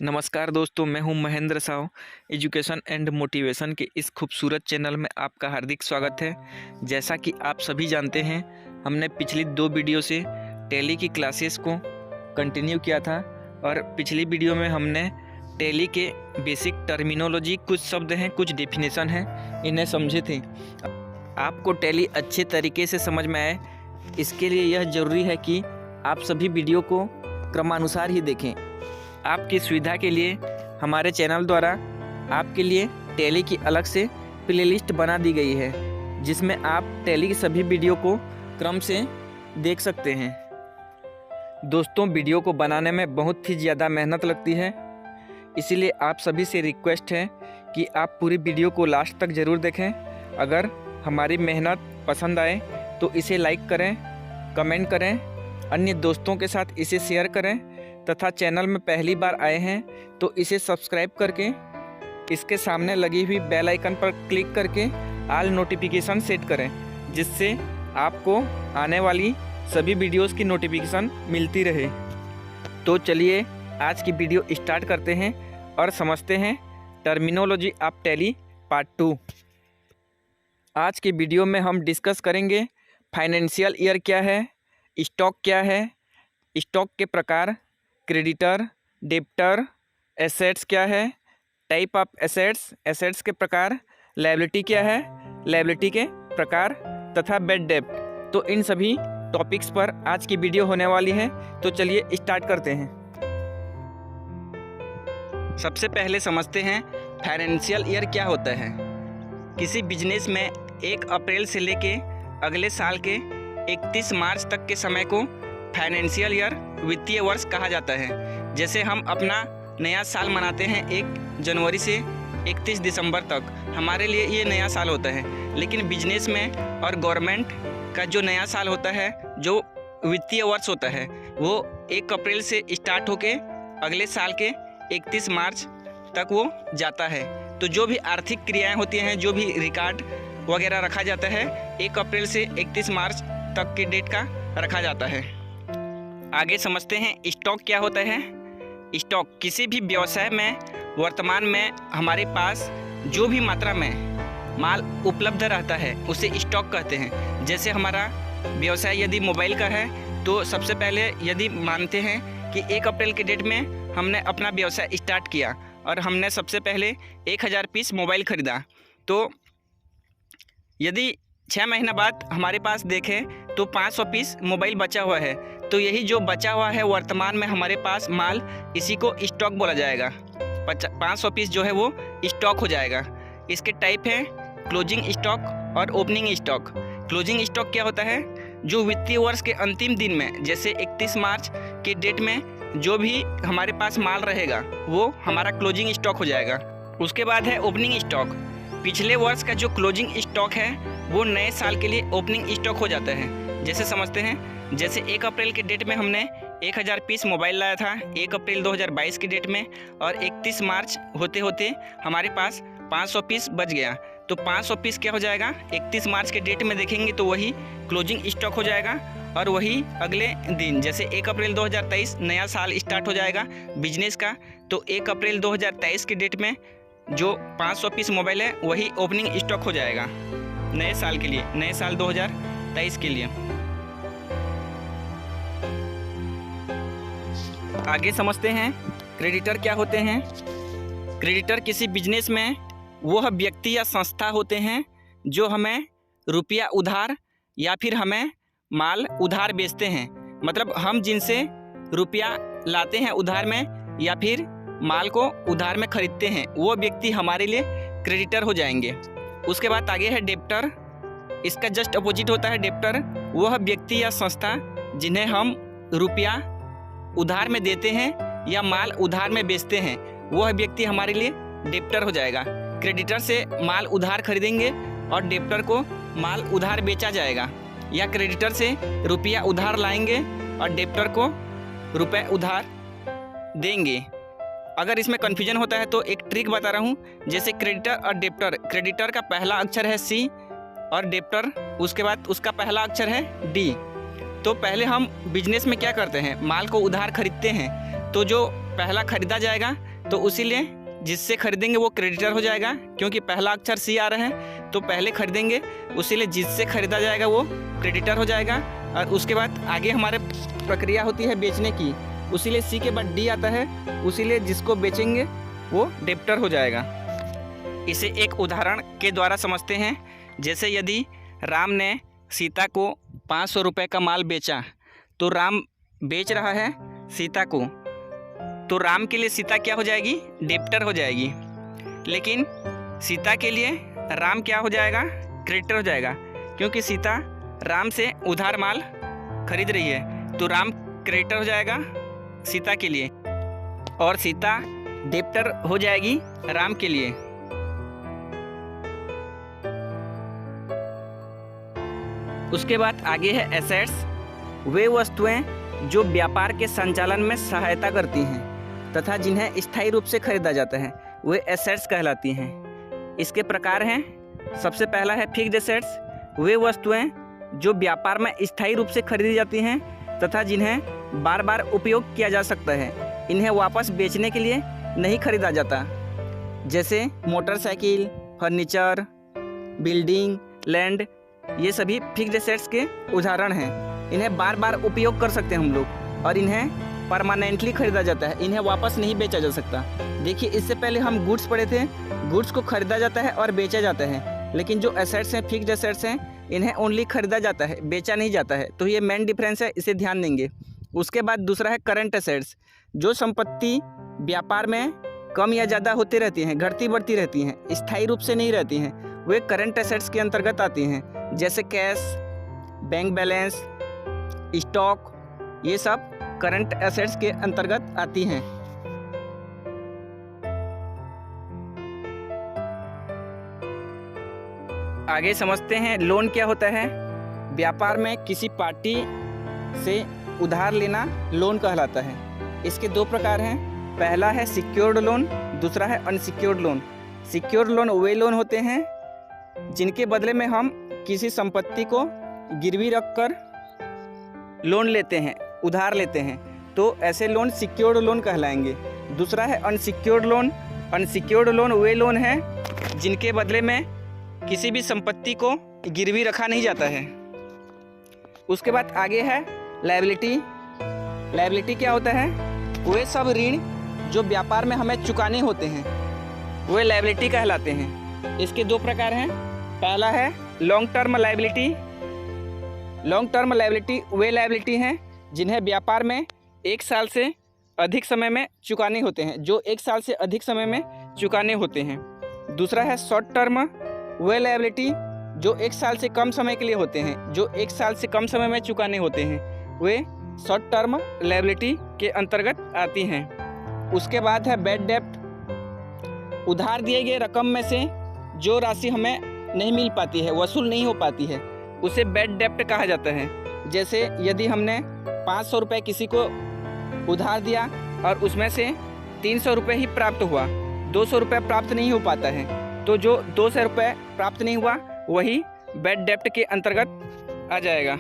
नमस्कार दोस्तों, मैं हूं Mahendra Sao. Education and motivation के इस खूबसूरत चैनल में आपका हार्दिक स्वागत है। जैसा कि आप सभी जानते हैं, हमने पिछली 2 वीडियो से टैली की क्लासेस को कंटिन्यू किया था और पिछली वीडियो में हमने टैली के बेसिक टर्मिनोलॉजी, कुछ शब्द हैं, कुछ डेफिनेशन हैं, इन्हें समझे थे। आपको टैली अच्छे तरीके से समझ में आए, इसके लिए यह ज़रूरी है कि आप सभी वीडियो को क्रमानुसार ही देखें। आपकी सुविधा के लिए हमारे चैनल द्वारा आपके लिए टैली की अलग से प्लेलिस्ट बना दी गई है, जिसमें आप टैली की सभी वीडियो को क्रम से देख सकते हैं। दोस्तों, वीडियो को बनाने में बहुत ही ज़्यादा मेहनत लगती है, इसीलिए आप सभी से रिक्वेस्ट है कि आप पूरी वीडियो को लास्ट तक ज़रूर देखें। अगर हमारी मेहनत पसंद आए तो इसे लाइक करें, कमेंट करें, अन्य दोस्तों के साथ इसे शेयर करें तथा चैनल में पहली बार आए हैं तो इसे सब्सक्राइब करके इसके सामने लगी हुई बेल आइकन पर क्लिक करके ऑल नोटिफिकेशन सेट करें, जिससे आपको आने वाली सभी वीडियोस की नोटिफिकेशन मिलती रहे। तो चलिए आज की वीडियो स्टार्ट करते हैं और समझते हैं टर्मिनोलॉजी ऑफ टैली पार्ट 2। आज की वीडियो में हम डिस्कस करेंगे फाइनेंशियल ईयर क्या है, स्टॉक क्या है, स्टॉक के प्रकार, क्रेडिटर, डेब्टर, एसेट्स क्या है, टाइप ऑफ एसेट्स, एसेट्स के प्रकार, लायबिलिटी क्या है, लायबिलिटी के प्रकार तथा बैड डेब्ट। तो इन सभी टॉपिक्स पर आज की वीडियो होने वाली है। तो चलिए स्टार्ट करते हैं। सबसे पहले समझते हैं फाइनेंशियल ईयर क्या होता है। किसी बिजनेस में 1 अप्रैल से लेके अगले साल के 31 मार्च तक के समय को फाइनेंशियल ईयर, वित्तीय वर्ष कहा जाता है। जैसे हम अपना नया साल मनाते हैं 1 जनवरी से 31 दिसंबर तक, हमारे लिए ये नया साल होता है। लेकिन बिजनेस में और गवर्नमेंट का जो नया साल होता है, जो वित्तीय वर्ष होता है, वो 1 अप्रैल से स्टार्ट होके अगले साल के 31 मार्च तक वो जाता है। तो जो भी आर्थिक क्रियाएं होती हैं, जो भी रिकॉर्ड वगैरह रखा जाता है, 1 अप्रैल से 31 मार्च तक के डेट का रखा जाता है। आगे समझते हैं स्टॉक क्या होता है। स्टॉक किसी भी व्यवसाय में वर्तमान में हमारे पास जो भी मात्रा में माल उपलब्ध रहता है उसे स्टॉक कहते हैं। जैसे हमारा व्यवसाय यदि मोबाइल का है तो सबसे पहले यदि मानते हैं कि 1 अप्रैल के डेट में हमने अपना व्यवसाय स्टार्ट किया और हमने सबसे पहले 1000 पीस मोबाइल ख़रीदा, तो यदि 6 महीना बाद हमारे पास देखें तो 500 पीस मोबाइल बचा हुआ है, तो यही जो बचा हुआ है वर्तमान में हमारे पास माल, इसी को स्टॉक बोला जाएगा। 500 पीस जो है वो स्टॉक हो जाएगा। इसके टाइप हैं क्लोजिंग स्टॉक और ओपनिंग स्टॉक। क्लोजिंग स्टॉक क्या होता है? जो वित्तीय वर्ष के अंतिम दिन में, जैसे 31 मार्च के डेट में जो भी हमारे पास माल रहेगा वो हमारा क्लोजिंग स्टॉक हो जाएगा। उसके बाद है ओपनिंग स्टॉक। पिछले वर्ष का जो क्लोजिंग स्टॉक है वो नए साल के लिए ओपनिंग स्टॉक हो जाता है। जैसे समझते हैं, जैसे 1 अप्रैल के डेट में हमने 1000 पीस मोबाइल लाया था 1 अप्रैल 2022 की डेट में, और 31 मार्च होते होते हमारे पास 500 पीस बच गया। तो 500 पीस क्या हो जाएगा? 31 मार्च के डेट में देखेंगे तो वही क्लोजिंग स्टॉक हो जाएगा। और वही अगले दिन, जैसे 1 अप्रैल 2023 नया साल स्टार्ट हो जाएगा बिजनेस का, तो 1 अप्रैल 2023 के डेट में जो 500 पीस मोबाइल है वही ओपनिंग स्टॉक हो जाएगा नए साल के लिए, नए साल 2023 के लिए। आगे समझते हैं क्रेडिटर क्या होते हैं। क्रेडिटर किसी बिजनेस में वह व्यक्ति या संस्था होते हैं जो हमें रुपया उधार या फिर हमें माल उधार बेचते हैं। मतलब हम जिनसे रुपया लाते हैं उधार में या फिर माल को उधार में खरीदते हैं, वो व्यक्ति हमारे लिए क्रेडिटर हो जाएंगे। उसके बाद आगे है डेब्टर। इसका जस्ट अपोजिट होता है डेब्टर। वह व्यक्ति या संस्था जिन्हें हम रुपया उधार में देते हैं या माल उधार में बेचते हैं, वह व्यक्ति हमारे लिए डेब्टर हो जाएगा। क्रेडिटर से माल उधार खरीदेंगे और डेब्टर को माल उधार बेचा जाएगा, या क्रेडिटर से रुपया उधार लाएंगे और डेब्टर को रुपए उधार देंगे। अगर इसमें कन्फ्यूजन होता है तो एक ट्रिक बता रहा हूँ। जैसे क्रेडिटर और डेब्टर, क्रेडिटर का पहला अक्षर है C और डेब्टर उसके बाद उसका पहला अक्षर है D। तो पहले हम बिजनेस में क्या करते हैं, माल को उधार खरीदते हैं, तो जो पहला खरीदा जाएगा तो उसीलिए जिससे खरीदेंगे वो क्रेडिटर हो जाएगा, क्योंकि पहला अक्षर सी आ रहा है तो पहले खरीदेंगे, उसीलिए जिससे खरीदा जाएगा वो क्रेडिटर हो जाएगा। और उसके बाद आगे हमारे प्रक्रिया होती है बेचने की, उसीलिए सी के बाद डी आता है, उसीलिए जिसको बेचेंगे वो डेप्टर हो जाएगा। इसे एक उदाहरण के द्वारा समझते हैं। जैसे यदि राम ने सीता को 500 रुपये का माल बेचा, तो राम बेच रहा है सीता को, तो राम के लिए सीता क्या हो जाएगी? डेप्टर हो जाएगी। लेकिन सीता के लिए राम क्या हो जाएगा? क्रेडिटर हो जाएगा, क्योंकि सीता राम से उधार माल खरीद रही है, तो राम क्रेडिटर हो जाएगा सीता के लिए और सीता डेप्टर हो जाएगी राम के लिए। उसके बाद आगे है एसेट्स। वे वस्तुएं जो व्यापार के संचालन में सहायता करती हैं तथा जिन्हें स्थायी रूप से खरीदा जाता है, वे एसेट्स कहलाती हैं। इसके प्रकार हैं, सबसे पहला है फिक्स्ड एसेट्स। वे वस्तुएं जो व्यापार में स्थायी रूप से खरीदी जाती हैं तथा जिन्हें बार बार उपयोग किया जा सकता है, इन्हें वापस बेचने के लिए नहीं खरीदा जाता। जैसे मोटरसाइकिल, फर्नीचर, बिल्डिंग, लैंड, ये सभी फिक्स्ड एसेट्स के उदाहरण हैं। इन्हें बार बार उपयोग कर सकते हैं हम लोग और इन्हें परमानेंटली खरीदा जाता है, इन्हें वापस नहीं बेचा जा सकता। देखिए, इससे पहले हम गुड्स पढ़े थे, गुड्स को खरीदा जाता है और बेचा जाता है, लेकिन जो एसेट्स हैं, फिक्स्ड एसेट्स हैं, इन्हें ओनली खरीदा जाता है, बेचा नहीं जाता है। तो ये मेन डिफरेंस है, इसे ध्यान देंगे। उसके बाद दूसरा है करंट एसेट्स। जो संपत्ति व्यापार में कम या ज़्यादा होती रहती हैं, घटती बढ़ती रहती हैं, स्थायी रूप से नहीं रहती हैं, वे करंट एसेट्स के अंतर्गत आती हैं। जैसे कैश, बैंक बैलेंस, स्टॉक, ये सब करंट एसेट्स के अंतर्गत आती हैं। आगे समझते हैं लोन क्या होता है। व्यापार में किसी पार्टी से उधार लेना लोन कहलाता है। इसके दो प्रकार हैं, पहला है सिक्योर्ड लोन, दूसरा है अनसिक्योर्ड लोन। सिक्योर्ड लोन वे लोन होते हैं जिनके बदले में हम किसी संपत्ति को गिरवी रखकर लोन लेते हैं, उधार लेते हैं, तो ऐसे लोन सिक्योर्ड लोन कहलाएंगे। दूसरा है अनसिक्योर्ड लोन। अनसिक्योर्ड लोन वे लोन हैं जिनके बदले में किसी भी संपत्ति को गिरवी रखा नहीं जाता है। उसके बाद आगे है लायबिलिटी। लायबिलिटी क्या होता है? वे सब ऋण जो व्यापार में हमें चुकाने होते हैं, वे लायबिलिटी कहलाते हैं। इसके दो प्रकार हैं, पहला है long term liability. Long term liability वे लायबिलिटी हैं जिन्हें व्यापार में 1 साल से अधिक समय में चुकाने होते हैं, जो 1 साल से अधिक समय में चुकाने होते हैं। दूसरा है शॉर्ट टर्म वे लायबिलिटी, जो 1 साल से कम समय के लिए होते हैं, जो 1 साल से कम समय में चुकाने होते हैं, वे शॉर्ट टर्म लायबिलिटी के अंतर्गत आती हैं। उसके बाद है बैड डेप्ट। उधार दिए गए रकम में से जो राशि हमें नहीं मिल पाती है, वसूल नहीं हो पाती है, उसे बैड डेप्ट कहा जाता है। जैसे यदि हमने 500 रुपये किसी को उधार दिया और उसमें से 300 रुपये ही प्राप्त हुआ, 200 रुपये प्राप्त नहीं हो पाता है, तो जो 200 रुपये प्राप्त नहीं हुआ वही बैड डेप्ट के अंतर्गत आ जाएगा।